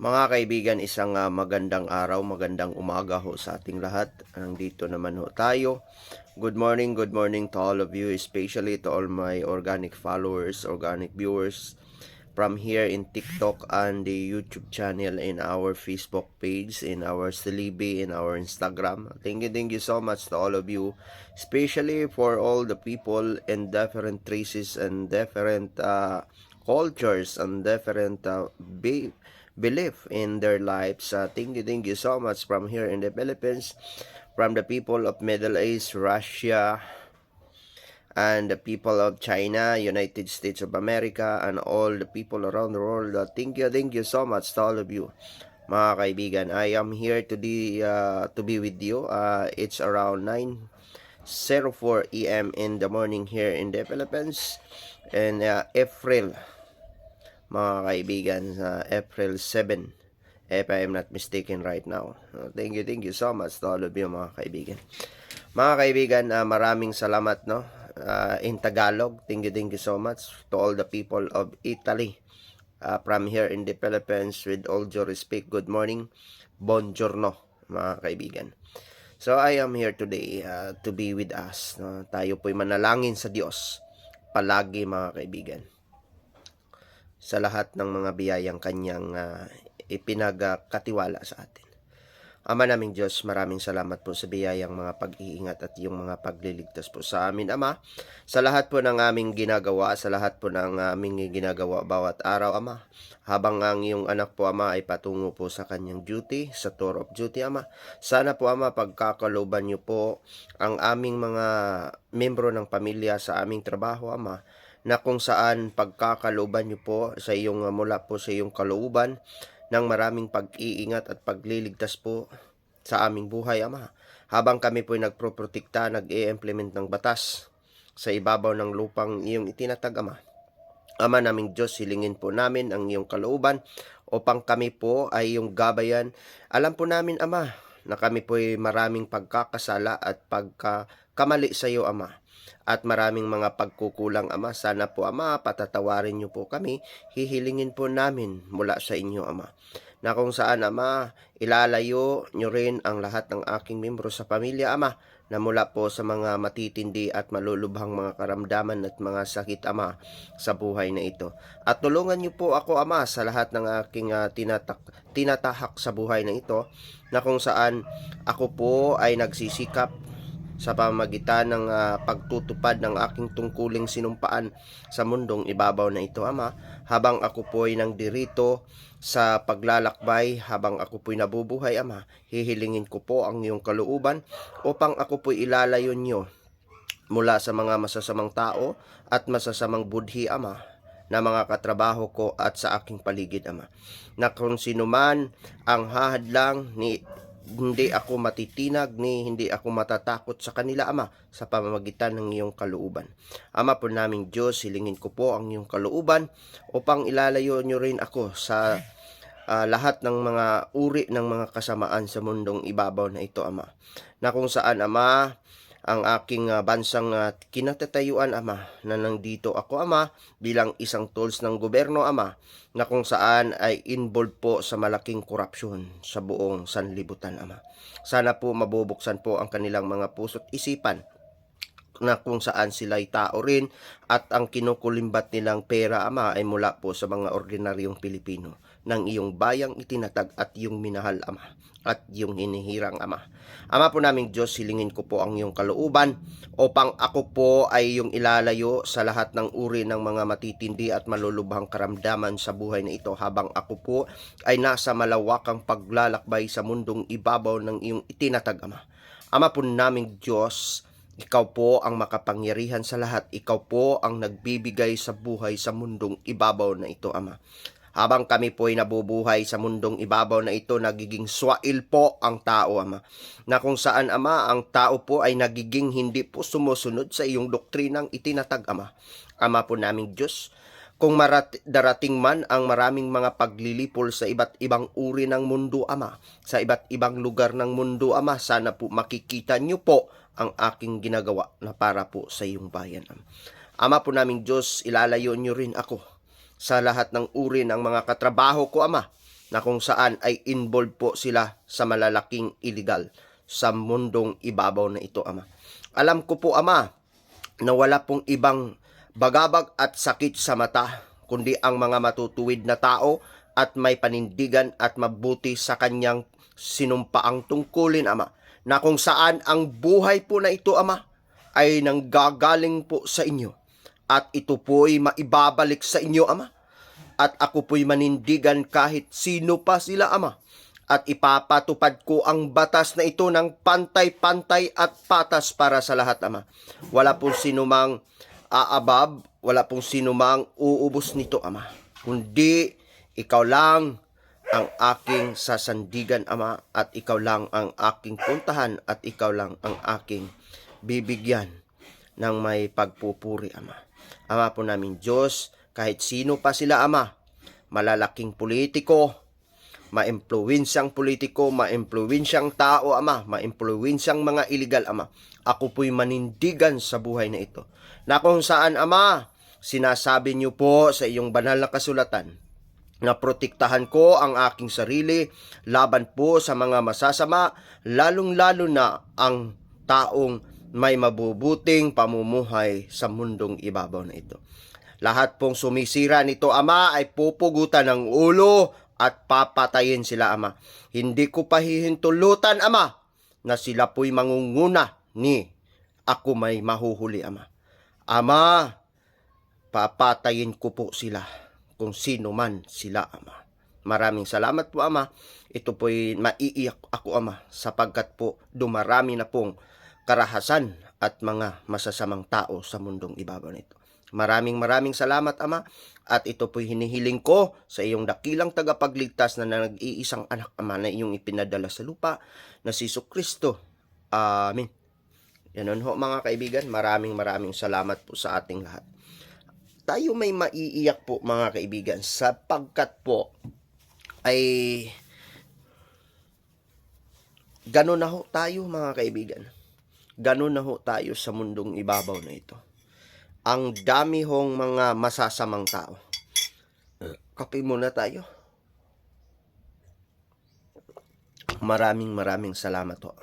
Mga kaibigan, isang magandang araw, magandang umaga ho sa ating lahat. Nandito naman ho tayo. Good morning to all of you, especially to all my organic followers, organic viewers from here in TikTok and the YouTube channel, in our Facebook page, in our Salibi, in our Instagram. Thank you so much to all of you, especially for all the people in different races and different cultures and different belief in their lives. Thank you so much from here in the Philippines, from the people of Middle East, Russia, and the people of China, United States of America, and all the people around the world. Thank you so much to all of you. Mga kaibigan, I am here to be with you. It's around 9:04 a.m. in the morning here in the Philippines, and April, mga kaibigan, April 7, if I am not mistaken right now. Thank you so much to all of you, mga kaibigan. Mga kaibigan, maraming salamat, no? In Tagalog, thank you so much to all the people of Italy, from here in the Philippines. With all due respect, good morning, buongiorno, mga kaibigan. So I am here today to be with us. Tayo po'y manalangin sa Diyos palagi, mga kaibigan, sa lahat ng mga biyayang kanyang ipinagkatiwala sa atin. Ama naming Diyos, maraming salamat po sa biyayang mga pag-iingat at yung mga pagliligtas po sa amin, Ama. Sa lahat po ng aming ginagawa, sa lahat po ng aming ginagawa bawat araw, Ama. Habang ang iyong anak po, Ama, ay patungo po sa kanyang duty, sa tour of duty, Ama. Sana po, Ama, pagkakaloban niyo po ang aming mga membro ng pamilya sa aming trabaho, Ama, na kung saan pagkakaloban niyo po sa iyong mula po sa iyong kalooban ng maraming pag-iingat at pagliligtas po sa aming buhay, Ama. Habang kami po ay nagproprotekta, nag-i-implement ng batas sa ibabaw ng lupang iyong itinatag, Ama. Ama naming Diyos, hilingin po namin ang iyong kalooban upang kami po ay iyong gabayan. Alam po namin, Ama, na kami po ay maraming pagkakasala at pagkakamali sa iyo, Ama. At maraming mga pagkukulang, Ama. Sana po, Ama, patatawarin niyo po kami. Hihilingin po namin mula sa inyo, Ama, na kung saan, Ama, ilalayo niyo rin ang lahat ng aking membro sa pamilya, Ama, na mula po sa mga matitindi at malulubhang mga karamdaman at mga sakit, Ama, sa buhay na ito. At tulungan niyo po ako, Ama, sa lahat ng aking tinatahak sa buhay na ito, na kung saan ako po ay nagsisikap sa pamamagitan ng pagtutupad ng aking tungkuling sinumpaan sa mundong ibabaw na ito, Ama. Habang ako po ay nangdirito sa paglalakbay, habang ako po ay nabubuhay, Ama, hihilingin ko po ang iyong kalooban upang ako po ilalayo niyo mula sa mga masasamang tao at masasamang budhi, Ama, na mga katrabaho ko at sa aking paligid, Ama. Na kung sino man ang hahadlang, hindi ako matitinag, hindi ako matatakot sa kanila, Ama, sa pamamagitan ng iyong kalooban. Ama po naming Diyos, hilingin ko po ang iyong kalooban upang ilalayo niyo rin ako sa lahat ng mga uri ng mga kasamaan sa mundong ibabaw na ito, Ama. Na kung saan, Ama, ang aking bansang kinatatayuan, Ama, na nandito ako, Ama, bilang isang tools ng gobyerno, Ama, na kung saan ay involved po sa malaking korupsyon sa buong sanlibutan, Ama. Sana po mabubuksan po ang kanilang mga puso't isipan, na kung saan sila'y tao rin at ang kinukulimbat nilang pera, Ama, ay mula po sa mga ordinaryong Pilipino ng iyong bayang itinatag at iyong minahal, Ama, at yung hinihirang, Ama. Ama po naming Diyos, hilingin ko po ang iyong kalooban upang ako po ay yung ilalayo sa lahat ng uri ng mga matitindi at malulubhang karamdaman sa buhay na ito, habang ako po ay nasa malawakang paglalakbay sa mundong ibabaw ng iyong itinatag, Ama. Ama po naming Diyos, ikaw po ang makapangyarihan sa lahat. Ikaw po ang nagbibigay sa buhay sa mundong ibabaw na ito, Ama. Habang kami po ay nabubuhay sa mundong ibabaw na ito, nagiging swail po ang tao, Ama. Na kung saan, Ama, ang tao po ay nagiging hindi po sumusunod sa iyong doktrinang itinatag, Ama. Ama po naming Diyos, kung darating man ang maraming mga paglilipol sa iba't ibang uri ng mundo, Ama, sa iba't ibang lugar ng mundo, Ama, sana po makikita niyo po ang aking ginagawa na para po sa iyong bayan, Ama. Ama po naming Diyos, ilalayo niyo rin ako sa lahat ng uri ng mga katrabaho ko, Ama, na kung saan ay involved po sila sa malalaking illegal sa mundong ibabaw na ito, Ama. Alam ko po, Ama, na wala pong ibang bagabag at sakit sa mata, kundi ang mga matutuwid na tao at may panindigan at mabuti sa kanyang sinumpaang tungkulin, Ama, na kung saan ang buhay po na ito, Ama, ay nanggagaling po sa inyo at ito po'y maibabalik sa inyo, Ama. At ako po'y manindigan kahit sino pa sila, Ama. At ipapatupad ko ang batas na ito ng pantay-pantay at patas para sa lahat, Ama. Wala pong sinumang aabab, wala pong sinumang uubos nito, Ama. Kundi ikaw lang ang aking sasandigan, Ama, at ikaw lang ang aking puntahan, at ikaw lang ang aking bibigyan ng may pagpupuri, Ama. Ama po namin Diyos, kahit sino pa sila, Ama, malalaking politiko, maimpluwensyang politiko, maimpluwensyang tao, Ama, maimpluwensyang mga illegal, Ama, ako po'y manindigan sa buhay na ito, na kung saan, Ama, sinasabi niyo po sa iyong banal na kasulatan na protektahan ko ang aking sarili laban po sa mga masasama, lalong-lalo na ang taong may mabubuting pamumuhay sa mundong ibabaw na ito. Lahat pong sumisira nito, Ama, ay pupugutan ng ulo at papatayin sila, Ama. Hindi ko pahihintulutan, Ama, na sila po'y mangunguna ni ako may mahuhuli, Ama. Ama, papatayin ko po sila kung sino man sila, Ama. Maraming salamat po, Ama. Ito po'y maiiyak ako, Ama, sapagkat po dumarami na pong karahasan at mga masasamang tao sa mundong ibabaw nito. Maraming salamat, Ama, at ito po'y hinihiling ko sa iyong dakilang tagapagligtas na nag-iisang anak, Ama, na iyong ipinadala sa lupa na si Jesucristo. Amen. Yan ho, mga kaibigan. Maraming salamat po sa ating lahat. Tayo may maiiyak po, mga kaibigan, sapagkat po ay gano'n na ho tayo, mga kaibigan. Gano'n na ho tayo sa mundong ibabaw na ito. Ang dami hong mga masasamang tao. Kape muna tayo. Maraming salamat ho.